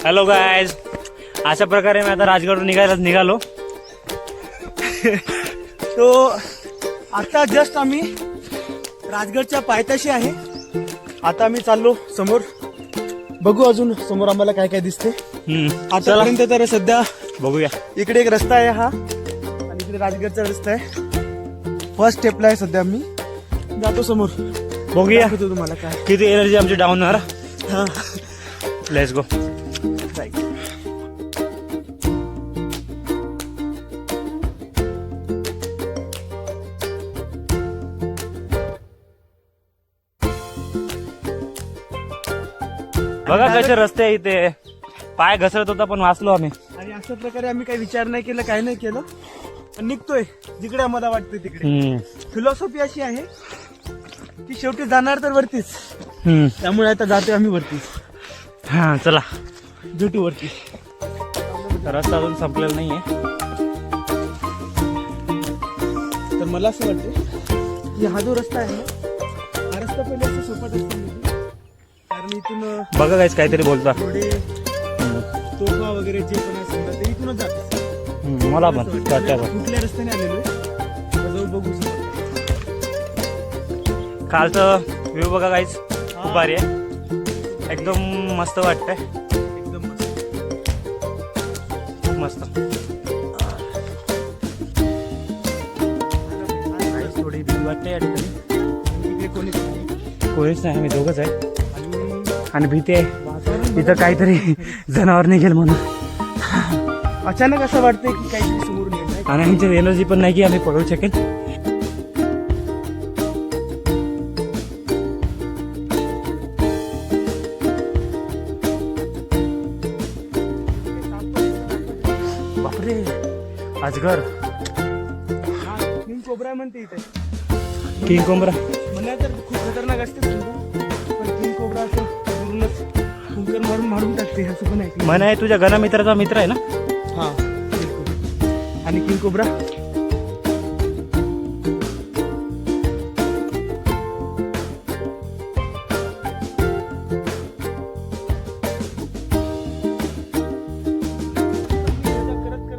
Hello guys, अशा प्रकारे मी आता राजगडवर निघालो. तो आता जस्ट आम्ही राजगडच्या पायथ्याशी आहे. आता आम्ही चाललो समोर, बघू अजून समोर आम्हाला काय काय दिसते. आतापर्यंत तर सध्या बघूया. इकडे एक रस्ता आहे हा, आणि इकडे राजगडचा रस्ता आहे. फर्स्ट स्टेपला आहे सध्या. आम्ही जातो समोर, बघूया तुम्हाला काय किती एनर्जी आमची डाऊन होणार. हा, लेट्स गो. बघा कसे रस्ते आहे इथे. पाय घसरत होता पण वाचलो आम्ही. आणि अशा प्रकारे आम्ही काही विचार नाही केला, काही नाही केलं, पण निघतोय जिकडे आम्हाला वाटतं तिकडे. फिलॉसॉफी अशी आहे की शेवटी जाणार तर वरतीच. त्यामुळे आता जातोय आम्ही वरतीच. हा चला जुटू वरती. रस्ता अजून संपलेला नाहीये. तर मला असं वाटतं की हा जो रस्ता आहे ना, हा रस्ता पहिले असं सोपा रस्ता नाही, कारण इथून बघा काहीच काहीतरी बोलता. थोडे तोफा वगैरे जे पण आहे समजा ते इथूनच जात. मला पण कुठल्या रस्त्याने आलेलो आहे जाऊ बघू. कालचं व्ह्यू बघा काहीच खूप भारी आहे. एकदम मस्त वाटतंय, एकदम मस्त. थोडी भीती वाटते या ठिकाणी. इकडे कोणीच नाही, आम्ही दोघंच आहे. आणि भीती आहे इथं काहीतरी जनावर निघेल म्हणून. अचानक असं वाटतंय की काहीतरी समोरून येईल, आणि आमची एनर्जी पण नाही की आम्ही पळू शकेल. बापरे, अजगर. किंग कोब्रा म्हणते इथे. किंग कोब्रा म्हणा तर खूप खतरनाक असते, पण किंग कोब्रा असं दुरूनच फुंकर मारून टाकते असं पण आहे. मन आहे तुझ्या गणमित्राचा मित्र आहे ना. हा बिलकुल. आणि किंग कोब्रा करत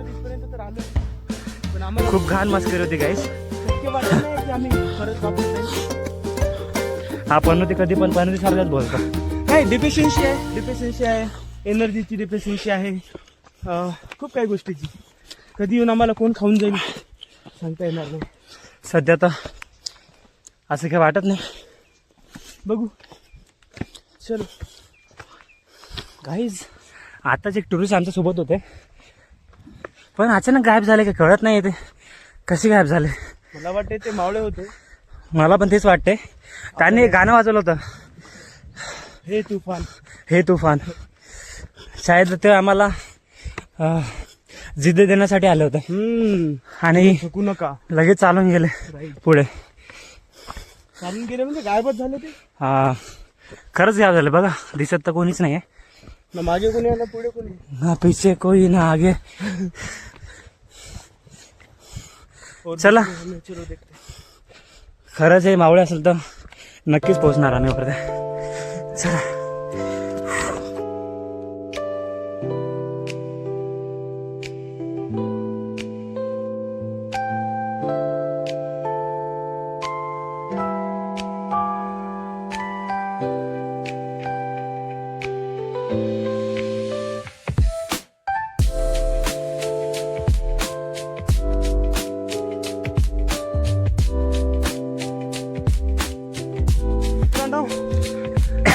इथपर्यंत तर आलो, पण आम्हाला खूप घाण मस्करी होती गाईस. शक्य वाटत नाही की आम्ही परत वापस जाईल. हा पनोती कधी पण पनोती सारखाच बोलतो. नाही, डिफिशियन्सी आहे, एनर्जीची डिफिशियन्सी आहे, खूप काही गोष्टीची. कधी येऊन आम्हाला कोण खाऊन जाईल सांगता येणार नाही. सध्या तर असं काही वाटत नाही. बघू चलो. गाईज आताच एक टुरिस्ट आमच्या सोबत होते, पण अचानक गायब झाले का कळत नाही. ते कसे गायब झाले मला वाटते ते मावळे होते. मला पण तेच वाटते. त्यांनी एक गाणं वाजवलं होतं, हे तुफान. हे तुफान. शायद ते आम्हाला जिद्द देण्यासाठी आले होते. आणि थकू नका. लगेच चालून गेले पुढे. चालून गेले म्हणजे गायबच झाले ते. हा खरंच गायब झाले. बघा दिसत तर कोणीच नाही आहे. ना मागे कोणी ना पुढे कोणी, ना पीछे कोई ना आगे. चला, खरंच हे मावळे असेल तर नक्कीच पोहोचणार आम्ही वरती. चला.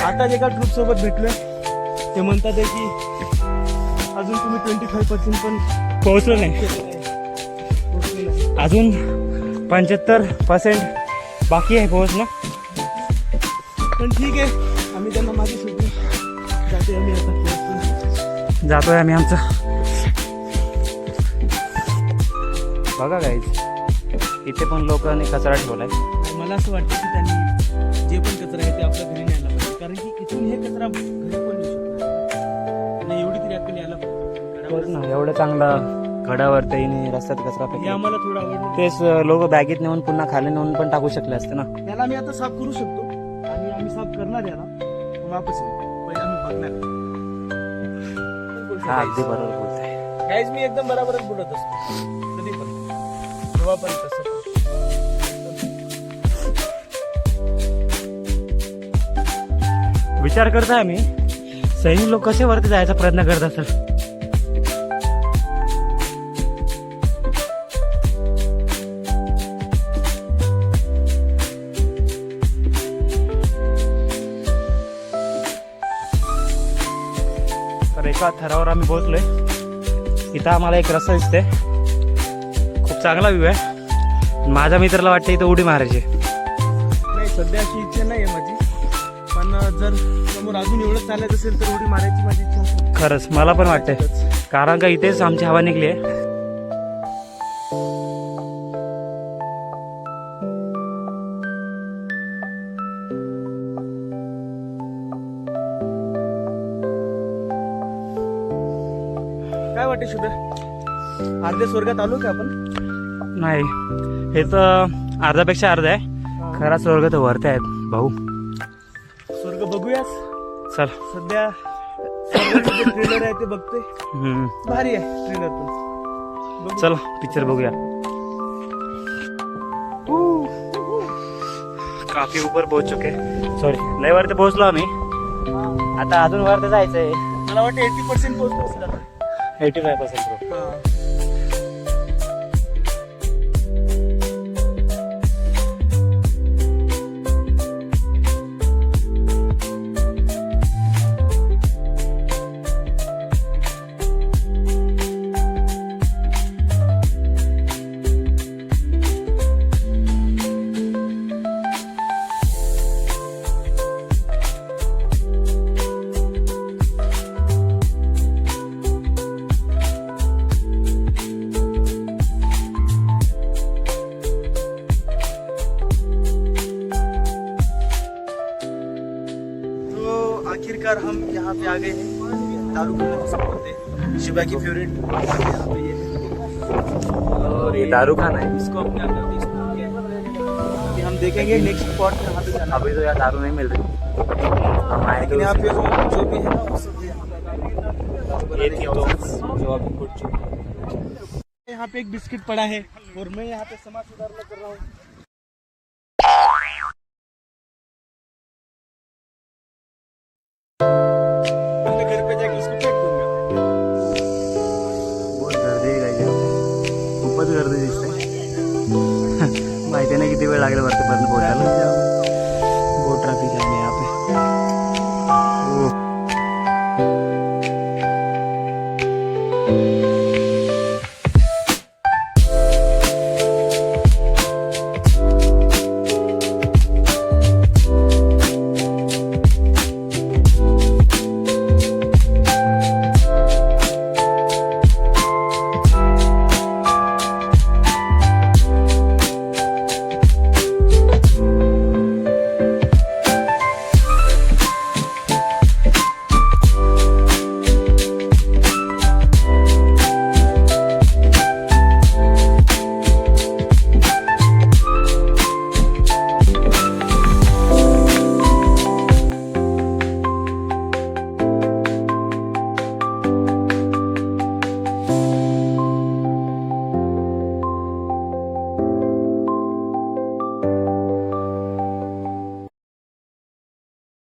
आता एका ग्रुप सोबत भेटलोय. ते म्हणतात आहे की अजून तुम्ही 25% पण पोहोचलो नाही. अजून 75% बाकी आहे पोहोचणं. पण ठीक आहे, आम्ही त्यांना मागे सोडून जातोय. आम्ही आता जातोय आम्ही आमचं. बघा गाईज इथे पण लोकांनी कचरा ठेवलाय. मला असं वाटतं की त्यांनी जे पण कचरा आहे ते आपल्या घरी न्यायला पाहिजे, कारण की इथून हे कचरा घरी पण येऊ शकतो. आणि एवढी तरी आपल्याला यायला पाहिजे. एवढं चांगला गडावर त्याने रस्त्यात कचरा हे फेकला. आम्हाला थोडं आवडलं. तेच लोक बॅगेत नेऊन पुन्हा खाली नेऊन पण टाकू शकले असते ना. याला मी आता साफ करू शकतो आणि आम्ही साफ करणार याला वापस येऊ. पहिले आम्ही बघणार. हा अगदी बरोबर बोलताय. गाईज मी एकदम बरोबरच बोलत असतो कधी पण तेव्हा पण तसं पण. विचार करताय आम्ही सैनिक लोक कसे वरती जायचा प्रयत्न करत असेल. तर एका थरावर आम्ही पोहोचलोय. इथं आम्हाला एक रस्ता दिसते. खूप चांगला व्ह्यू आहे. माझ्या मित्राला वाटतं इथं उडी मारायची. नाही सध्या अशी इच्छा नाही आहे माझी पण जर समोर अजून एवढं चालत असेल तर उडी मारायची माझी इच्छा असेल. खरंच मला पण वाटतंय कारण का इथेच आमची हवा निघली आहे. काय वाटते शुभ्या अर्ध्या स्वर्गात आलो का आपण. नाही हे तर अर्ध्यापेक्षा अर्धा आहे. खरा स्वर्ग तर वरते आहेत भाऊ. स्वर्ग बघूयास. चल. सध्या ट्रेलर आहे ते बघतोय. हम्म. भारी आहे ट्रेलर पण. बघू. चल पिक्चर बघूया. काफी ऊपर पोहोच चुके. सॉरी लय वरती पोहोचलो आम्ही. आता अजून वरती जायचंय. मला वाटतं 80% पोहोचतो असेल आता. 85%. हा. आखिरकार हम यहाँ पे आ गए हैं. दारू खाना जिसे बोलते हैं. शिवा की फेवरेट यहाँ पे ये है. और ये दारू खाना है. इसको अपने अंदर देखना क्या है. अभी हम देखेंगे नेक्स्ट स्पॉट कहाँ पे जाना. अभी तो यार दारू नहीं मिल रही. हम आए लेकिन तो यहाँ पे जो भी है ना वो सब यहाँ ये थी तो जो अभी फुट चुकी. पे एक बिस्किट पड़ा है और मैं यहाँ पे समाज सुधारना कर रहा हूँ.